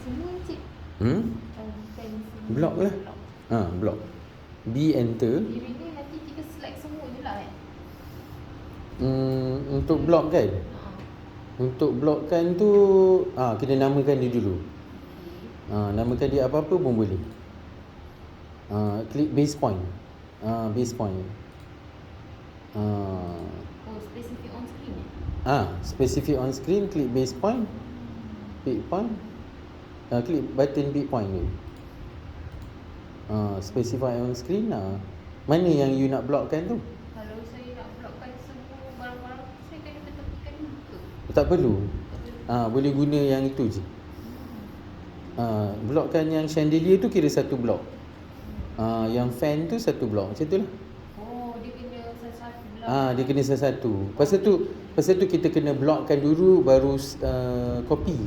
semua cik. Bukan semua. Block lah. Block. B enter. Dia ni nanti kita select semua je lah Untuk block kan? Untuk blockkan tu kena namakan dia dulu. Namakan dia apa-apa pun boleh. Klik base point. Base point. Specific on screen Specific on screen, klik base point. Big point. Klik button big point ni. Specify on screen mana yang you nak blockkan tu? Kalau saya nak blockkan semua barang-barang, saya kena tekan dulu ke? Tak perlu. Boleh guna yang itu je. Blockkan yang chandelier tu kira satu blok. Yang fan tu satu blok. Macam tu lah. Dia kena satu-satu lah. Dia kena satu-satu. Pasal tu kita kena blockkan dulu baru copy.